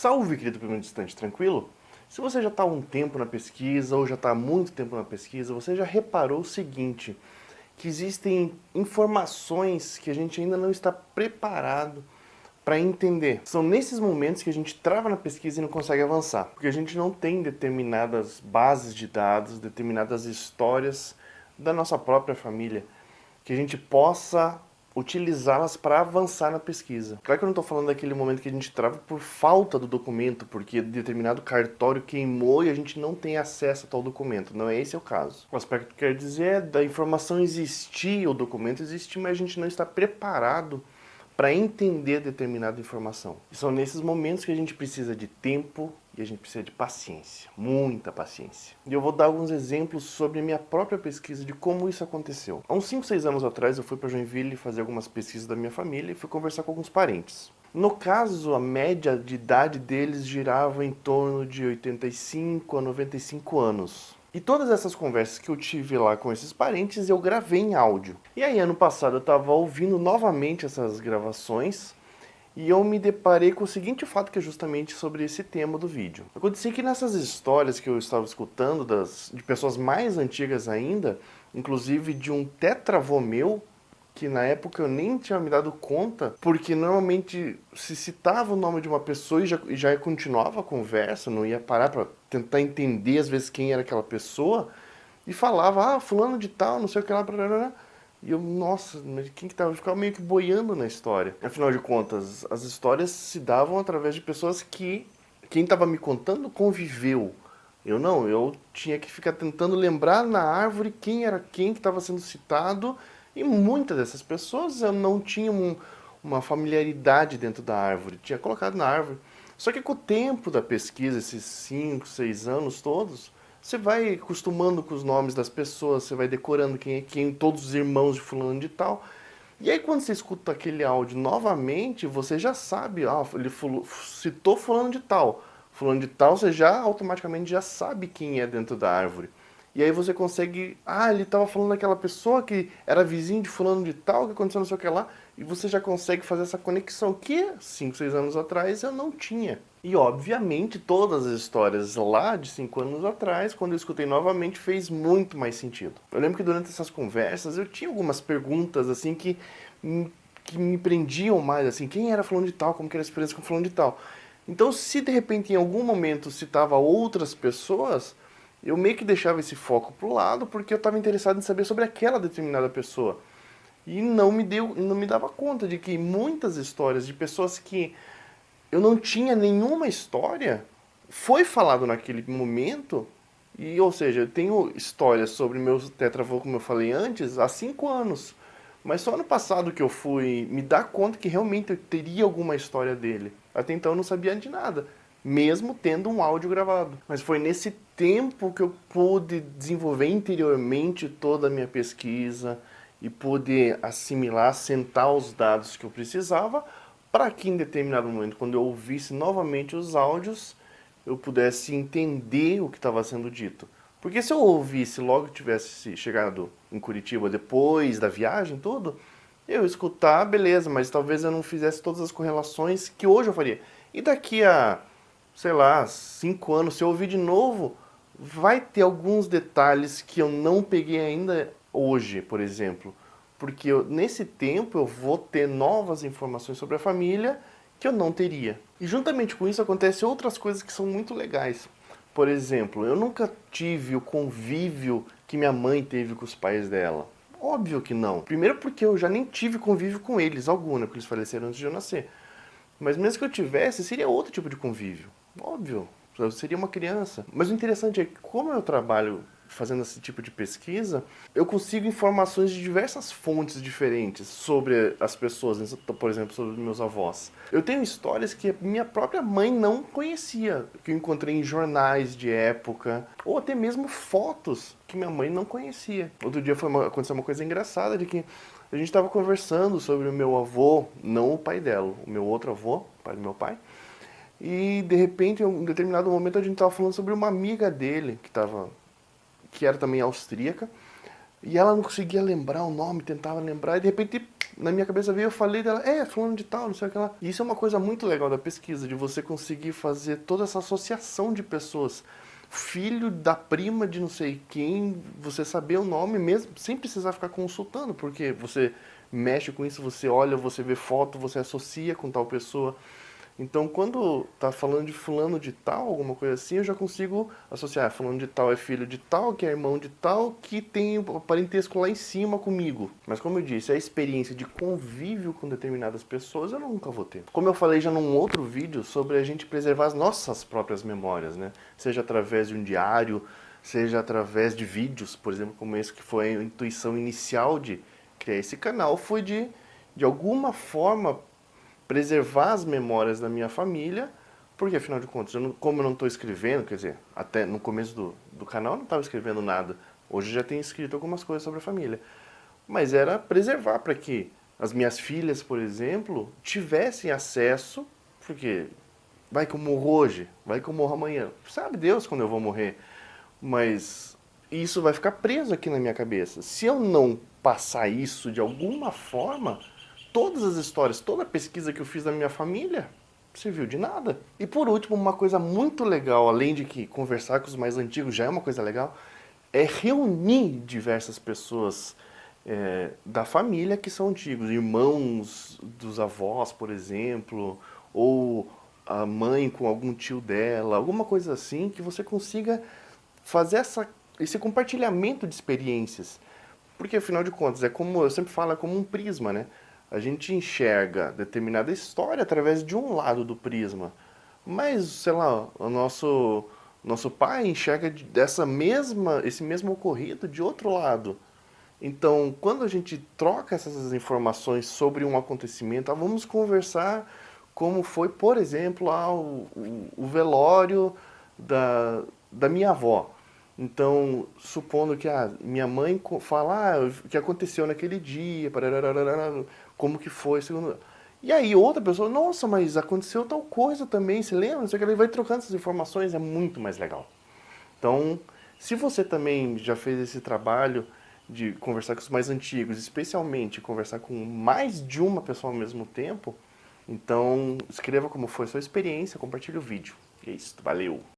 Salve, querido primeiro distante, tranquilo? Se você já está há um tempo na pesquisa ou já está há muito tempo na pesquisa, você já reparou o seguinte, que existem informações que a gente ainda não está preparado para entender. São nesses momentos que a gente trava na pesquisa e não consegue avançar, porque a gente não tem determinadas bases de dados, determinadas histórias da nossa própria família, que a gente possa utilizá-las para avançar na pesquisa. Claro que eu não estou falando daquele momento que a gente trava por falta do documento, porque determinado cartório queimou e a gente não tem acesso a tal documento. Não é esse o caso. O aspecto que eu quero dizer é da informação existir, o documento existir, mas a gente não está preparado para entender determinada informação. E são nesses momentos que a gente precisa de tempo e a gente precisa de paciência, muita paciência. E eu vou dar alguns exemplos sobre a minha própria pesquisa de como isso aconteceu. Há uns 5, 6 anos atrás eu fui para Joinville fazer algumas pesquisas da minha família e fui conversar com alguns parentes. No caso, a média de idade deles girava em torno de 85 a 95 anos. E todas essas conversas que eu tive lá com esses parentes, eu gravei em áudio. E aí, ano passado, eu estava ouvindo novamente essas gravações e eu me deparei com o seguinte fato, que é justamente sobre esse tema do vídeo. Aconteceu que nessas histórias que eu estava escutando, de pessoas mais antigas ainda, inclusive de um tetravô meu, que na época eu nem tinha me dado conta, porque normalmente se citava o nome de uma pessoa e já continuava a conversa, não ia parar para tentar entender às vezes quem era aquela pessoa, e falava, fulano de tal, não sei o que lá, blá. E eu, nossa, mas quem que tava? Eu ficava meio que boiando na história. Afinal de contas, as histórias se davam através de pessoas que quem estava me contando conviveu. Eu não, eu tinha que ficar tentando lembrar na árvore quem era quem que estava sendo citado, e muitas dessas pessoas eu não tinha uma familiaridade dentro da árvore, tinha colocado na árvore. Só que com o tempo da pesquisa, esses 5, 6 anos todos, você vai acostumando com os nomes das pessoas, você vai decorando quem é quem, todos os irmãos de fulano de tal. E aí quando você escuta aquele áudio novamente, você já sabe, ele citou fulano de tal. Fulano de tal, você já automaticamente já sabe quem é dentro da árvore. E aí você consegue, ele estava falando daquela pessoa que era vizinho de fulano de tal, que aconteceu não sei o que lá, e você já consegue fazer essa conexão que 5, 6 anos atrás eu não tinha. E obviamente todas as histórias lá de 5 anos atrás, quando eu escutei novamente, fez muito mais sentido. Eu lembro que durante essas conversas eu tinha algumas perguntas assim que me prendiam mais, assim, quem era fulano de tal, como que era a experiência com fulano de tal. Então se de repente em algum momento citava outras pessoas, eu meio que deixava esse foco pro lado porque eu estava interessado em saber sobre aquela determinada pessoa. E não me dava conta de que muitas histórias de pessoas que eu não tinha nenhuma história foi falado naquele momento. E, ou seja, eu tenho histórias sobre meu tetravô, como eu falei antes, há 5 anos. Mas só ano passado que eu fui me dar conta que realmente eu teria alguma história dele. Até então eu não sabia de nada, mesmo tendo um áudio gravado. Mas foi nesse tempo que eu pude desenvolver interiormente toda a minha pesquisa e pude assimilar, sentar os dados que eu precisava para que em determinado momento, quando eu ouvisse novamente os áudios, eu pudesse entender o que estava sendo dito. Porque se eu ouvisse logo que tivesse chegado em Curitiba depois da viagem, tudo, eu ia escutar, beleza, mas talvez eu não fizesse todas as correlações que hoje eu faria. E daqui a, sei lá, 5 anos, se eu ouvir de novo, vai ter alguns detalhes que eu não peguei ainda hoje, por exemplo. Porque nesse tempo eu vou ter novas informações sobre a família que eu não teria. E juntamente com isso acontecem outras coisas que são muito legais. Por exemplo, eu nunca tive o convívio que minha mãe teve com os pais dela. Óbvio que não. Primeiro porque eu já nem tive convívio com eles, algum, né? Porque eles faleceram antes de eu nascer. Mas mesmo que eu tivesse, seria outro tipo de convívio. Óbvio. Eu seria uma criança. Mas o interessante é que como eu trabalho fazendo esse tipo de pesquisa, eu consigo informações de diversas fontes diferentes sobre as pessoas, por exemplo, sobre meus avós. Eu tenho histórias que minha própria mãe não conhecia, que eu encontrei em jornais de época, ou até mesmo fotos que minha mãe não conhecia. Outro dia aconteceu uma coisa engraçada, de que a gente estava conversando sobre o meu avô, não o pai dela, o meu outro avô, pai do meu pai, e de repente, em um determinado momento, a gente estava falando sobre uma amiga dele, que era também austríaca, e ela não conseguia lembrar o nome, tentava lembrar, e de repente na minha cabeça veio, eu falei dela, fulano de tal, não sei o que lá. E isso é uma coisa muito legal da pesquisa, de você conseguir fazer toda essa associação de pessoas. Filho da prima de não sei quem, você saber o nome mesmo, sem precisar ficar consultando, porque você mexe com isso, você olha, você vê foto, você associa com tal pessoa. Então, quando tá falando de fulano de tal, alguma coisa assim, eu já consigo associar. Fulano de tal é filho de tal, que é irmão de tal, que tem o parentesco lá em cima comigo. Mas como eu disse, a experiência de convívio com determinadas pessoas eu nunca vou ter. Como eu falei já num outro vídeo sobre a gente preservar as nossas próprias memórias, né? Seja através de um diário, seja através de vídeos, por exemplo, como esse que foi a intuição inicial de criar esse canal, foi de alguma forma preservar as memórias da minha família, porque afinal de contas, como eu não estou escrevendo, quer dizer, até no começo do canal eu não estava escrevendo nada, hoje eu já tenho escrito algumas coisas sobre a família, mas era preservar para que as minhas filhas, por exemplo, tivessem acesso, porque vai que eu morro hoje, vai que eu morro amanhã, sabe Deus quando eu vou morrer, mas isso vai ficar preso aqui na minha cabeça. Se eu não passar isso de alguma forma, todas as histórias, toda a pesquisa que eu fiz da minha família serviu de nada. E por último, uma coisa muito legal, além de que conversar com os mais antigos já é uma coisa legal, é reunir diversas pessoas da família que são antigos, irmãos dos avós, por exemplo, ou a mãe com algum tio dela, alguma coisa assim, que você consiga fazer esse compartilhamento de experiências. Porque, afinal de contas, é como eu sempre falo, é como um prisma, né? A gente enxerga determinada história através de um lado do prisma. Mas, sei lá, o nosso pai enxerga esse mesmo ocorrido de outro lado. Então, quando a gente troca essas informações sobre um acontecimento, vamos conversar como foi, por exemplo, o velório da minha avó. Então, supondo que a minha mãe fala o que aconteceu naquele dia, pararararara, como que foi, segundo... E aí outra pessoa, nossa, mas aconteceu tal coisa também, você lembra? Não sei o que, ele vai trocando essas informações, é muito mais legal. Então, se você também já fez esse trabalho de conversar com os mais antigos, especialmente conversar com mais de uma pessoa ao mesmo tempo, então escreva como foi a sua experiência, compartilhe o vídeo. E é isso, valeu!